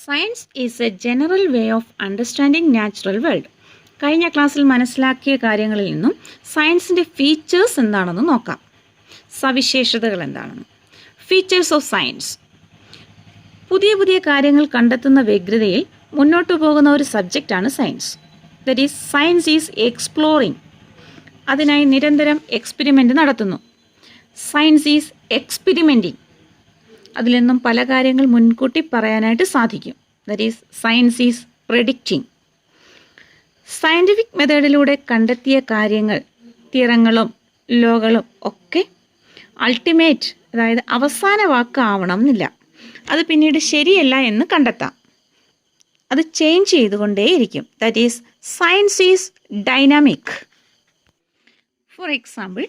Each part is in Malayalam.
Science is A general way of understanding natural world. കഴിഞ്ഞ ക്ലാസ്സിൽ മനസ്സിലാക്കിയ കാര്യങ്ങളിൽ നിന്നും സയൻസിൻ്റെ ഫീച്ചേഴ്സ് എന്താണെന്ന് നോക്കാം. സവിശേഷതകൾ എന്താണെന്ന്. Features of science. പുതിയ പുതിയ കാര്യങ്ങൾ കണ്ടെത്തുന്ന വ്യഗ്രതയിൽ മുന്നോട്ട് പോകുന്ന ഒരു സബ്ജക്റ്റാണ് science. That is science is exploring. അതിനായി നിരന്തരം എക്സ്പെരിമെൻ്റ് നടത്തുന്നു. Science is experimenting. അതിൽ നിന്നും പല കാര്യങ്ങൾ മുൻകൂട്ടി പറയാനായിട്ട് സാധിക്കും. That is science is predicting. Scientific മെത്തേഡിലൂടെ കണ്ടെത്തിയ കാര്യങ്ങൾ, തിയറങ്ങളും ലോകളും ഒക്കെ അൾട്ടിമേറ്റ്, അതായത് അവസാന വാക്ക് ആവണം എന്നില്ല. അത് പിന്നീട് ശരിയല്ല എന്ന് കണ്ടെത്താം. അത് ചേഞ്ച് ചെയ്തുകൊണ്ടേയിരിക്കും. That is science is dynamic. For example,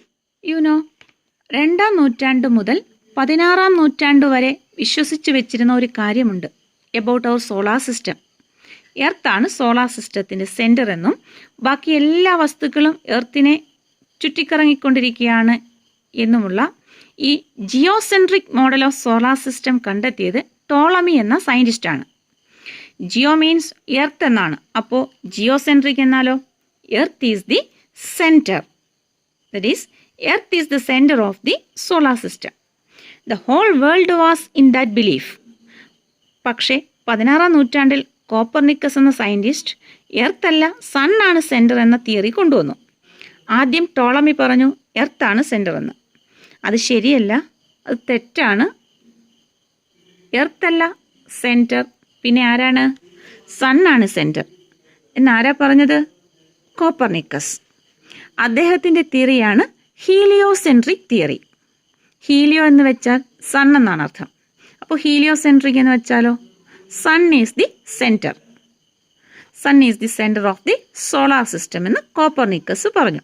രണ്ടാം നൂറ്റാണ്ട് മുതൽ 16-ാം നൂറ്റാണ്ട് വരെ വിശ്വസിച്ച് വെച്ചിരുന്ന ഒരു കാര്യമുണ്ട് എബൌട്ട് അവർ സോളാർ സിസ്റ്റം. എർത്താണ് സോളാർ സിസ്റ്റത്തിൻ്റെ സെൻറ്റർ എന്നും ബാക്കി എല്ലാ വസ്തുക്കളും എർത്തിനെ ചുറ്റിക്കറങ്ങിക്കൊണ്ടിരിക്കുകയാണ് എന്നുമുള്ള ഈ geocentric model of solar system കണ്ടെത്തിയത് ടോളമി എന്ന സയൻറ്റിസ്റ്റാണ്. ജിയോ മീൻസ് എർത്ത് എന്നാണ്. അപ്പോൾ ജിയോസെൻട്രിക് എന്നാലോ? Earth is the centre. That is earth is the centre of the solar system. The whole world was in that belief. പക്ഷേ 16-ാം നൂറ്റാണ്ടിൽ കോപ്പർനിക്കസ് എന്ന സയൻറ്റിസ്റ്റ് എർത്തല്ല സണ്ണാണ് സെൻറ്റർ എന്ന തിയറി കൊണ്ടുവന്നു. ആദ്യം ടോളമി പറഞ്ഞു എർത്താണ് സെൻറ്റർ എന്ന്. അത് ശരിയല്ല, അത് തെറ്റാണ്. എർത്തല്ല സെൻറ്റർ, പിന്നെ ആരാണ്? സണ്ണാണ് സെൻറ്റർ എന്നാരാ പറഞ്ഞത്? കോപ്പർനിക്കസ്. അദ്ദേഹത്തിൻ്റെ തിയറിയാണ് ഹീലിയോസെൻട്രിക് തിയറി. ഹീലിയോ എന്ന് വെച്ചാൽ സൺ എന്നാണ് അർത്ഥം. അപ്പോൾ ഹീലിയോസെൻട്രിക് എന്ന് വെച്ചാലോ? Sun is the centre. Sun is the centre of the solar system എന്ന് കോപ്പർനിക്കസ് പറഞ്ഞു.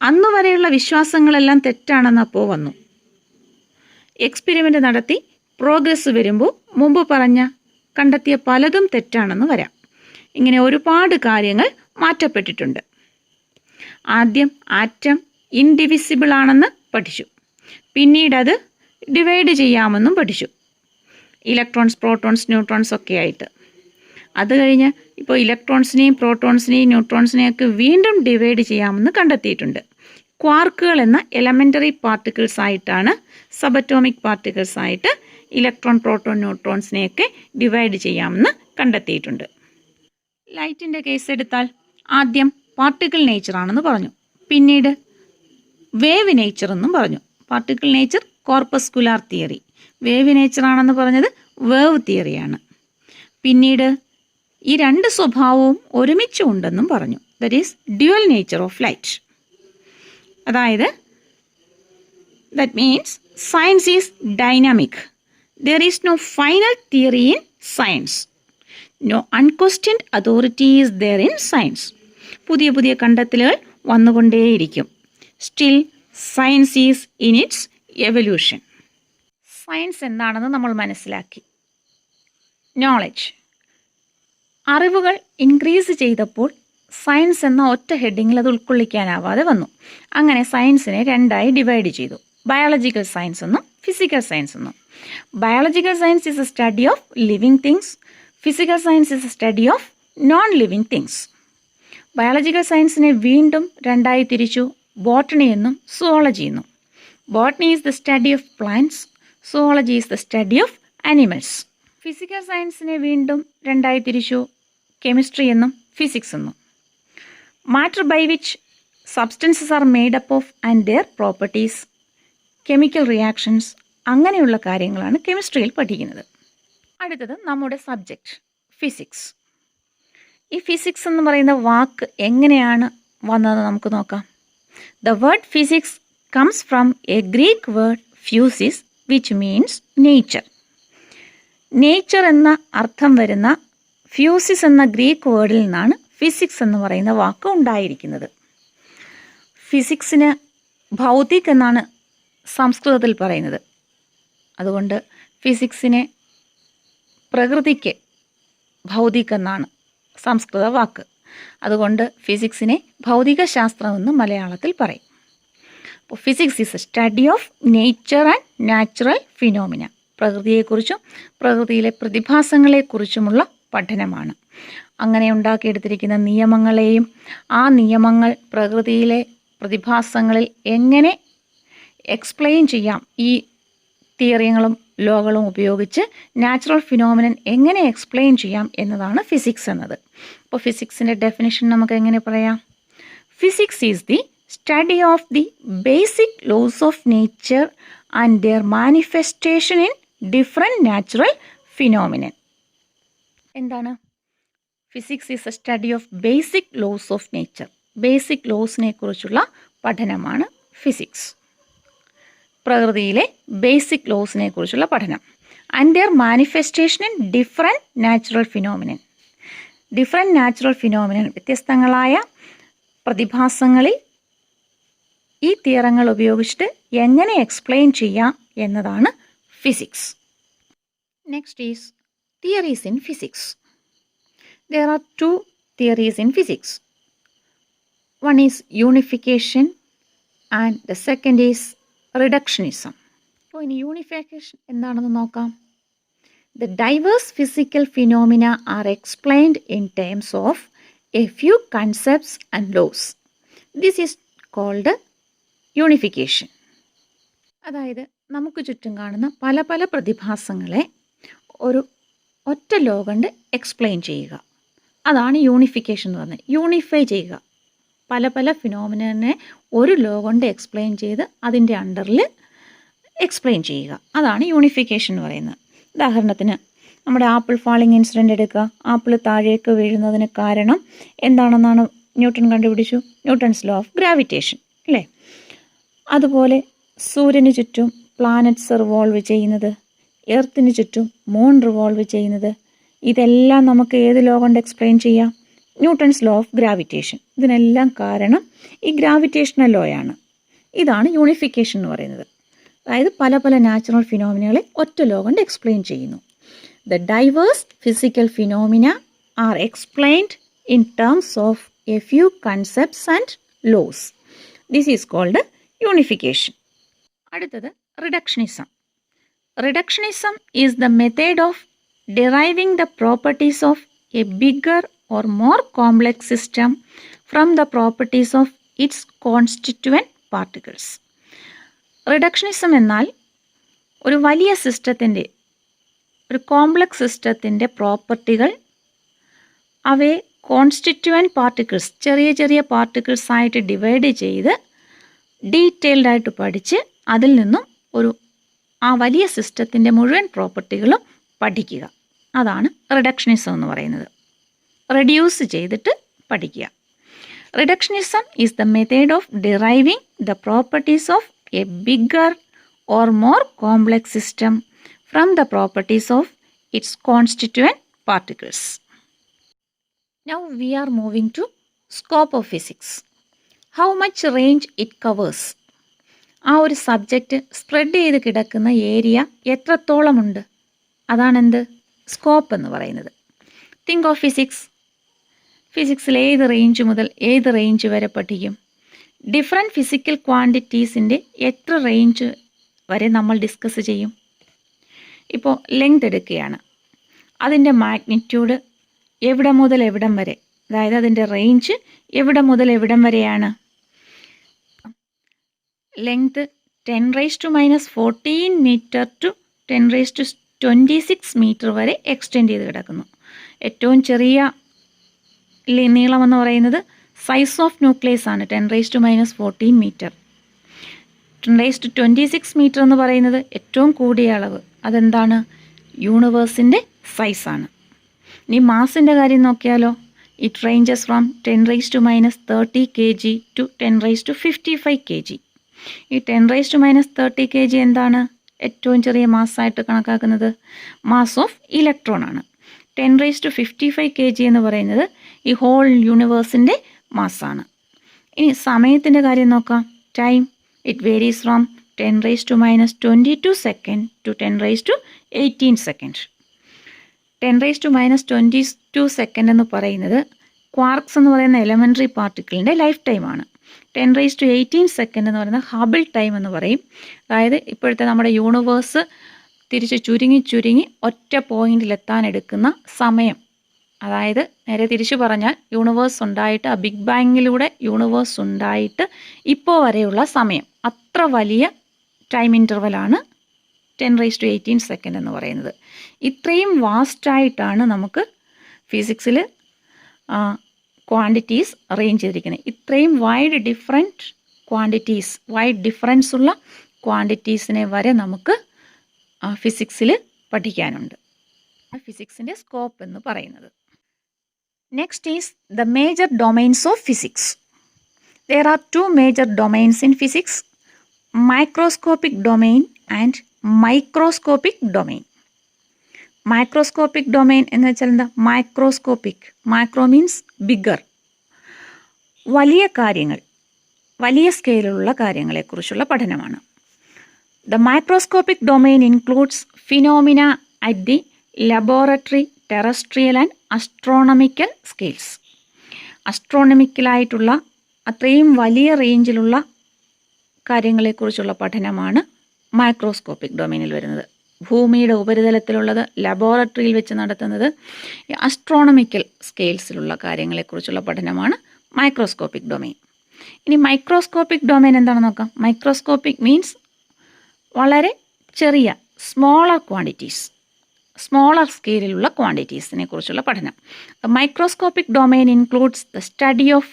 അന്നുവരെയുള്ള വിശ്വാസങ്ങളെല്ലാം തെറ്റാണെന്നപ്പോൾ വന്നു. എക്സ്പെരിമെൻ്റ് നടത്തി പ്രോഗ്രസ് വരുമ്പോൾ മുമ്പ് കണ്ടെത്തിയ പലതും തെറ്റാണെന്ന് വരാം. ഇങ്ങനെ ഒരുപാട് കാര്യങ്ങൾ മാറ്റപ്പെട്ടിട്ടുണ്ട്. ആദ്യം ആറ്റം ഇൻഡിവിസിബിൾ ആണെന്ന് പഠിച്ചു. പിന്നീട് അത് ഡിവൈഡ് ചെയ്യാമെന്നും പഠിച്ചു. ഇലക്ട്രോൺസ്, പ്രോട്ടോൺസ്, ന്യൂട്രോൺസ് ഒക്കെ ആയിട്ട്. അത് കഴിഞ്ഞ് ഇപ്പോൾ ഇലക്ട്രോൺസിനെയും പ്രോട്ടോൺസിനെയും ന്യൂട്രോൺസിനെയൊക്കെ വീണ്ടും ഡിവൈഡ് ചെയ്യാമെന്ന് കണ്ടെത്തിയിട്ടുണ്ട്. ക്വാർക്കുകൾ എന്ന എലമെൻ്ററി പാർട്ടിക്കിൾസ് ആയിട്ടാണ്, സബറ്റോമിക് പാർട്ടിക്കിൾസ് ആയിട്ട് ഇലക്ട്രോൺ, പ്രോട്ടോൺ, ന്യൂട്രോൺസിനെയൊക്കെ ഡിവൈഡ് ചെയ്യാമെന്ന് കണ്ടെത്തിയിട്ടുണ്ട്. ലൈറ്റിൻ്റെ കേസ് എടുത്താൽ ആദ്യം പാർട്ടിക്കിൾ നേച്ചർ ആണെന്ന് പറഞ്ഞു. പിന്നീട് വേവ് നേച്ചർ എന്നും പറഞ്ഞു. Particle nature corpuscular theory, wave nature ആണെന്ന് പറഞ്ഞത് വേവ് തിയറിയാണ്. പിന്നീട് ഈ രണ്ട് സ്വഭാവവും ഒരുമിച്ച് ഉണ്ടെന്നും പറഞ്ഞു. That is dual nature of light. അതായത് that means science is dynamic. There is no final theory in science. No unquestioned authority is there in science. പുതിയ പുതിയ കണ്ടെത്തലുകൾ വന്നുകൊണ്ടേയിരിക്കും. Still science is in its evolution. Science എന്താണെന്ന് നമ്മൾ മനസ്സിലാക്കി. നോളജ്, അറിവുകൾ ഇൻക്രീസ് ചെയ്തപ്പോൾ സയൻസ് എന്ന ഒറ്റ ഹെഡിങ്ങിൽ അത് ഉൾക്കൊള്ളിക്കാനാവാതെ വന്നു. അങ്ങനെ സയൻസിനെ രണ്ടായി ഡിവൈഡ് ചെയ്തു. ബയോളജിക്കൽ സയൻസ് എന്നും ഫിസിക്കൽ സയൻസ് എന്നും. Biological science is a study of living things. Physical science is a study of non living things. Biological സയൻസിനെ വീണ്ടും രണ്ടായി തിരിച്ചു. ബോട്ടണി എന്നും സുവോളജി എന്നും. Botany is the study of plants. Zoology is the study of animals. Physical സയൻസിനെ വീണ്ടും രണ്ടായി തിരിച്ചു. കെമിസ്ട്രി എന്നും ഫിസിക്സ് എന്നും. Matter by which substances are made up of and their properties, chemical reactions, അങ്ങനെയുള്ള കാര്യങ്ങളാണ് കെമിസ്ട്രിയിൽ പഠിക്കുന്നത്. അടുത്തത് നമ്മുടെ സബ്ജക്റ്റ് ഫിസിക്സ്. ഈ ഫിസിക്സ് എന്ന് പറയുന്ന വാക്ക് എങ്ങനെയാണ് വന്നതെന്ന് നമുക്ക് നോക്കാം. The word physics comes from a Greek word physis, which means nature. Nature എന്ന അർത്ഥം വരുന്ന ഫ്യൂസിസ് എന്ന ഗ്രീക്ക് വേർഡിൽ നിന്നാണ് ഫിസിക്സ് എന്ന് പറയുന്ന വാക്ക് ഉണ്ടായിരിക്കുന്നത്. ഫിസിക്സിന് ഭൗതിക് എന്നാണ് സംസ്കൃതത്തിൽ പറയുന്നത്. അതുകൊണ്ട് ഫിസിക്സിനെ പ്രകൃതിക്ക് ഭൗതിക് എന്നാണ് സംസ്കൃത വാക്ക്. അതുകൊണ്ട് ഫിസിക്സിനെ ഭൗതികശാസ്ത്രമെന്ന് മലയാളത്തിൽ പറയും. അപ്പോൾ physics is a study of nature and natural phenomena. പ്രകൃതിയെക്കുറിച്ചും പ്രകൃതിയിലെ പ്രതിഭാസങ്ങളെക്കുറിച്ചുമുള്ള പഠനമാണ്. അങ്ങനെ ഉണ്ടാക്കിയെടുത്തിരിക്കുന്ന നിയമങ്ങളെയും ആ നിയമങ്ങൾ പ്രകൃതിയിലെ പ്രതിഭാസങ്ങളിൽ എങ്ങനെ എക്സ്പ്ലെയിൻ ചെയ്യാം, ഈ തിയറികളും ലോകളും ഉപയോഗിച്ച് നാച്ചുറൽ ഫിനോമിനൻ എങ്ങനെ എക്സ്പ്ലെയിൻ ചെയ്യാം എന്നതാണ് ഫിസിക്സ് എന്നത്. അപ്പോൾ ഫിസിക്സിൻ്റെ ഡെഫിനിഷൻ നമുക്ക് എങ്ങനെ പറയാം? Physics is the study of the basic laws of nature and their manifestation in different natural phenomenon. എന്താണ് physics? Is a study of basic laws of nature. Basic ലോസിനെ കുറിച്ചുള്ള പഠനമാണ് ഫിസിക്സ്. പ്രകൃതിയിലെ ബേസിക് ലോസിനെ കുറിച്ചുള്ള പഠനം. And their manifestation in different natural phenomenon. Different natural phenomenon, വ്യത്യസ്തങ്ങളായ പ്രതിഭാസങ്ങളിൽ ഈ തിയറങ്ങൾ ഉപയോഗിച്ചിട്ട് എങ്ങനെ എക്സ്പ്ലെയിൻ ചെയ്യാം എന്നതാണ് physics. Next is theories in physics. There are two theories in physics. One is unification and the second is reductionism. അപ്പോൾ ഇനി യൂണിഫിക്കേഷൻ എന്താണെന്ന് നോക്കാം. The diverse physical phenomena are explained in terms of a few concepts and laws. This is called unification. അതായത് നമുക്ക് ചുറ്റും കാണുന്ന പല പല പ്രതിഭാസങ്ങളെ ഒരു ഒറ്റ ലോ കൊണ്ട് എക്സ്പ്ലെയിൻ ചെയ്യുക. അതാണ് യൂണിഫിക്കേഷൻ എന്ന് പറഞ്ഞത്. യൂണിഫൈ ചെയ്യുക, പല പല ഫിനോമിനെ ഒരു ലോ കൊണ്ട് എക്സ്പ്ലെയിൻ ചെയ്ത് അതിൻ്റെ അണ്ടറിൽ എക്സ്പ്ലെയിൻ ചെയ്യുക. അതാണ് യൂണിഫിക്കേഷൻ എന്ന് പറയുന്നത്. ഉദാഹരണത്തിന് നമ്മുടെ ആപ്പിൾ ഫാളിങ് ഇൻസിഡൻ്റ് എടുക്കുക. ആപ്പിൾ താഴേക്ക് വീഴുന്നതിന് കാരണം എന്താണെന്നാണ് ന്യൂട്ടൺ കണ്ടുപിടിച്ചു? ന്യൂട്ടൺസ് ലോ ഓഫ് ഗ്രാവിറ്റേഷൻ അല്ലേ? അതുപോലെ സൂര്യന് ചുറ്റും പ്ലാനറ്റ്സ് റിവോൾവ് ചെയ്യുന്നത്, എർത്തിന് ചുറ്റും മൂൺ റിവോൾവ് ചെയ്യുന്നത്, ഇതെല്ലാം നമുക്ക് ഏത് ലോ കൊണ്ട് എക്സ്പ്ലെയിൻ ചെയ്യാം? Newton's law of gravitation. ഇതിനെല്ലാം കാരണം ഈ ഗ്രാവിറ്റേഷണൽ ലോയാണ്. ഇതാണ് യൂണിഫിക്കേഷൻ എന്ന് പറയുന്നത്. അതായത് പല പല നാച്ചുറൽ ഫിനോമിനകളെ ഒറ്റ ലോ കൊണ്ട് എക്സ്പ്ലെയിൻ ചെയ്യുന്നു. The diverse physical phenomena are explained in terms of a few concepts and laws. This is called unification. അടുത്തത് reductionism. Reductionism is the method of deriving the properties of a bigger or more complex system from the properties of its constituent particles. Reductionism എന്നാൽ ഒരു വലിയ സിസ്റ്റത്തിൻ്റെ, ഒരു കോംപ്ലക്സ് സിസ്റ്റത്തിൻ്റെ പ്രോപ്പർട്ടികൾ അവയെ കോൺസ്റ്റിറ്റ്യുവൻറ്റ് പാർട്ടിക്കിൾസ്, ചെറിയ ചെറിയ പാർട്ടിക്കിൾസ് ആയിട്ട് ഡിവൈഡ് ചെയ്ത് ഡീറ്റെയിൽഡായിട്ട് പഠിച്ച് അതിൽ നിന്നും ഒരു ആ വലിയ സിസ്റ്റത്തിൻ്റെ മുഴുവൻ പ്രോപ്പർട്ടികളും പഠിക്കുക. അതാണ് റിഡക്ഷനിസം എന്ന് പറയുന്നത്. റെഡ്യൂസ് ചെയ്തിട്ട് പഠിക്കുക. Reductionism is the method of deriving the properties of a bigger or more complex system from the properties of its constituent particles. Now we are moving to scope of physics. How much range it covers. ആ ഒരു സബ്ജക്റ്റ് സ്പ്രെഡ് ചെയ്ത് കിടക്കുന്ന ഏരിയ എത്രത്തോളമുണ്ട്, അതാണെന്ത്? സ്കോപ്പ് എന്ന് പറയുന്നത്. Think of physics. ഫിസിക്സിൽ ഏത് റേഞ്ച് മുതൽ ഏത് റേഞ്ച് വരെ പഠിക്കും? ഡിഫറെൻറ്റ് ഫിസിക്കൽ ക്വാണ്ടിറ്റീസിൻ്റെ എത്ര റേഞ്ച് വരെ നമ്മൾ ഡിസ്കസ് ചെയ്യും? ഇപ്പോൾ ലെങ്ത് എടുക്കുകയാണ്, അതിൻ്റെ മാഗ്നിറ്റ്യൂഡ് എവിടെ മുതൽ എവിടം വരെ, അതായത് അതിൻ്റെ റേഞ്ച് എവിടെ മുതൽ എവിടം വരെയാണ്? ലെങ്ത് 10⁻⁻14 മീറ്റർ ടു 10⁻26 മീറ്റർ വരെ എക്സ്റ്റെൻഡ് ചെയ്ത് കിടക്കുന്നു. ഏറ്റവും ചെറിയ നീളമെന്ന് പറയുന്നത് സൈസ് ഓഫ് ന്യൂക്ലിയസ് ആണ്, 10⁻⁻14 മീറ്റർ. 10⁻26 മീറ്റർ എന്ന് പറയുന്നത് ഏറ്റവും കൂടിയ അളവ്. അതെന്താണ്? യൂണിവേഴ്സിൻ്റെ സൈസാണ്. ഇനി മാസിൻ്റെ കാര്യം നോക്കിയാലോ? It ranges from 10⁻30 kg to 10⁻55 kg. ഈ 10⁻30 kg എന്താണ്? ഏറ്റവും ചെറിയ മാസ്സായിട്ട് കണക്കാക്കുന്നത് മാസ് ഓഫ് ഇലക്ട്രോൺ ആണ്. 10⁻55 kg എന്ന് പറയുന്നത് ഈ ഹോൾ യൂണിവേഴ്സിൻ്റെ മാസ്സാണ്. ഇനി സമയത്തിൻ്റെ കാര്യം നോക്കാം. Time it varies from 10⁻22 second to 10⁻18 second. 10⁻22 second എന്ന് പറയുന്നത് ക്വാർക്സ് എന്ന് പറയുന്ന എലമെൻ്ററി പാർട്ടിക്കിളിൻ്റെ ലൈഫ് ടൈമാണ്. 10⁻18 സെക്കൻഡ് എന്ന് പറയുന്നത് ഹബിൾ ടൈം എന്ന് പറയും. അതായത് ഇപ്പോഴത്തെ നമ്മുടെ യൂണിവേഴ്സ് തിരിച്ച് ചുരുങ്ങി ഒറ്റ പോയിന്റിലെത്താൻ എടുക്കുന്ന സമയം, അതായത് നേരെ തിരിച്ചു പറഞ്ഞാൽ യൂണിവേഴ്സ് ഉണ്ടായിട്ട് ആ ബിഗ് ബാങ്ങിലൂടെ യൂണിവേഴ്സ് ഉണ്ടായിട്ട് ഇപ്പോൾ വരെയുള്ള സമയം, അത്ര വലിയ ടൈം ഇൻ്റർവലാണ് 10⁻18 സെക്കൻഡ് എന്ന് പറയുന്നത്. ഇത്രയും വാസ്റ്റായിട്ടാണ് നമുക്ക് ഫിസിക്സിൽ ക്വാണ്ടിറ്റീസ് അറേഞ്ച് ചെയ്തിരിക്കുന്നത്. ഇത്രയും വൈഡ് ഡിഫറൻസ് ഉള്ള ക്വാണ്ടിറ്റീസിനെ വരെ നമുക്ക് ഫിസിക്സിൽ പഠിക്കാനുണ്ട്. ഫിസിക്സിൻ്റെ സ്കോപ്പ് എന്ന് പറയുന്നത്. Next is the major domains of physics. There are two major domains in physics: microscopic domain and microscopic domain. Microscopic domain എന്ന് വെച്ചാൽ എന്താ? മൈക്രോസ്കോപ്പിക്. Micro means bigger. വലിയ കാര്യങ്ങൾ, വലിയ സ്കെയിലുള്ള കാര്യങ്ങളെക്കുറിച്ചുള്ള പഠനമാണ്. The microscopic domain includes phenomena at the laboratory, terrestrial and astronomical scales. അസ്ട്രോണമിക്കലായിട്ടുള്ള അത്രയും വലിയ റേഞ്ചിലുള്ള കാര്യങ്ങളെക്കുറിച്ചുള്ള പഠനമാണ് മൈക്രോസ്കോപ്പിക് ഡൊമൈനിൽ വരുന്നത്. ഭൂമിയുടെ ഉപരിതലത്തിലുള്ളത്, ലബോറട്ടറിയിൽ വെച്ച് നടത്തുന്നത്, അസ്ട്രോണമിക്കൽ സ്കെയിൽസിലുള്ള കാര്യങ്ങളെക്കുറിച്ചുള്ള പഠനമാണ് മൈക്രോസ്കോപ്പിക് ഡൊമൈൻ. ഇനി മൈക്രോസ്കോപ്പിക് ഡൊമൈൻ എന്താണെന്ന് നോക്കാം. മൈക്രോസ്കോപ്പിക് മീൻസ് വളരെ ചെറിയ, സ്മോളർ സ്കെയിലിലുള്ള ക്വാണ്ടിറ്റീസിനെ കുറിച്ചുള്ള പഠനം. The microscopic domain includes the study of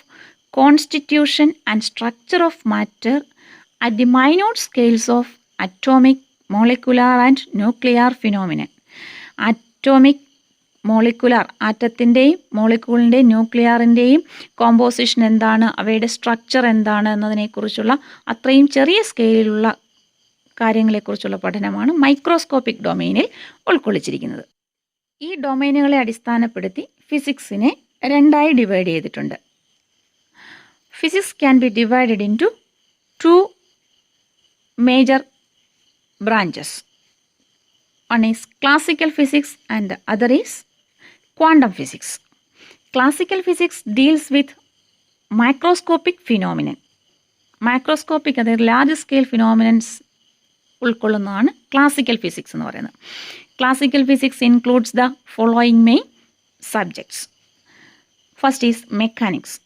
constitution and structure of matter at the minute scales of atomic, molecular and nuclear phenomenon. Atomic, molecular, ആറ്റത്തിൻ്റെയും മോളിക്യൂളിൻ്റെയും ന്യൂക്ലിയറിൻ്റെയും കോമ്പോസിഷൻ എന്താണ്, അവയുടെ സ്ട്രക്ചർ എന്താണ് എന്നതിനെക്കുറിച്ചുള്ള അത്രയും ചെറിയ സ്കെയിലിലുള്ള കാര്യങ്ങളെക്കുറിച്ചുള്ള പഠനമാണ് മൈക്രോസ്കോപ്പിക് ഡൊമൈനിൽ ഉൾക്കൊള്ളിച്ചിരിക്കുന്നത്. ഈ ഡൊമൈനുകളെ അടിസ്ഥാനപ്പെടുത്തി ഫിസിക്സിനെ രണ്ടായി ഡിവൈഡ് ചെയ്തിട്ടുണ്ട്. Physics can be divided into 2 major branches. One is classical physics and the other is quantum physics. Classical physics deals with microscopic phenomenon. Microscopic, അതായത് ലാർജ് സ്കെയിൽ ഫിനോമിനൻസ് ഉൾക്കൊള്ളുന്നതാണ് ക്ലാസിക്കൽ ഫിസിക്സ് എന്ന് പറയുന്നത്. Classical physics includes the following main subjects. First is mechanics,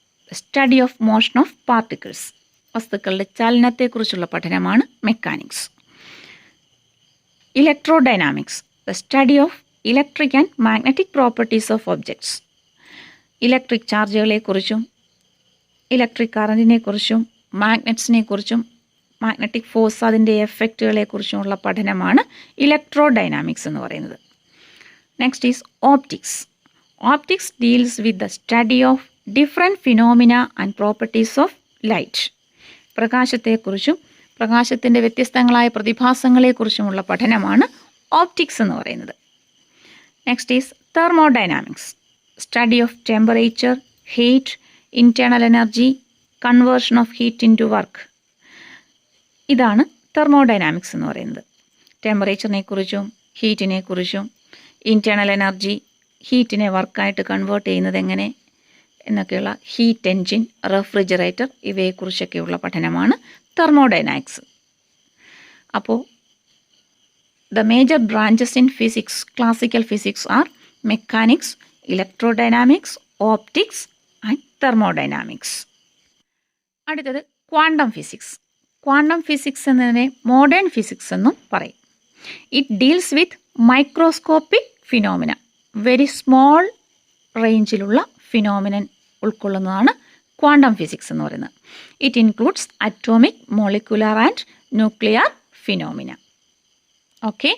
study of motion of particles. വസ്തുക്കളുടെ ചലനത്തെക്കുറിച്ചുള്ള പഠനമാണ് mechanics. Electrodynamics, the study of electric and magnetic properties of objects. Electric ചാർജുകളെക്കുറിച്ചും ഇലക്ട്രിക് കറൻറ്റിനെക്കുറിച്ചും മാഗ്നറ്റ്സിനെക്കുറിച്ചും മാഗ്നറ്റിക് ഫോഴ്സ്, അതിൻ്റെ എഫക്റ്റുകളെക്കുറിച്ചുമുള്ള പഠനമാണ് ഇലക്ട്രോഡൈനാമിക്സ് എന്ന് പറയുന്നത്. Next is optics. Optics deals with the study of different phenomena and properties of light. പ്രകാശത്തെക്കുറിച്ചും പ്രകാശത്തിൻ്റെ വ്യത്യസ്തങ്ങളായ പ്രതിഭാസങ്ങളെക്കുറിച്ചുമുള്ള പഠനമാണ് ഓപ്റ്റിക്സ് എന്ന് പറയുന്നത്. Next is thermodynamics, study of temperature, heat, internal energy, conversion of heat into work. ഇതാണ് തെർമോഡൈനാമിക്സ് എന്ന് പറയുന്നത്. ടെമ്പറേച്ചറിനെക്കുറിച്ചും ഹീറ്റിനെക്കുറിച്ചും ഇൻറ്റേർണൽ എനർജി, ഹീറ്റിനെ വർക്കായിട്ട് കൺവേർട്ട് ചെയ്യുന്നത് എങ്ങനെ എന്നൊക്കെയുള്ള ഹീറ്റ് എൻജിൻ, റെഫ്രിജറേറ്റർ, ഇവയെക്കുറിച്ചൊക്കെയുള്ള പഠനമാണ് തെർമോഡൈനാമിക്സ്. അപ്പോൾ the major branches in physics, classical physics are mechanics, electrodynamics, optics and thermodynamics. അടുത്തത് ക്വാണ്ടം ഫിസിക്സ്. ക്വാണ്ടം ഫിസിക്സ് എന്നതിനെ മോഡേൺ ഫിസിക്സ് എന്നും പറയും. It deals with microscopic phenomena, very small റേഞ്ചിലുള്ള ഫിനോമിനൻ ഉൾക്കൊള്ളുന്നതാണ് ക്വാണ്ടം ഫിസിക്സ് എന്ന് പറയുന്നത്. It includes atomic, molecular and nuclear phenomena. Okay.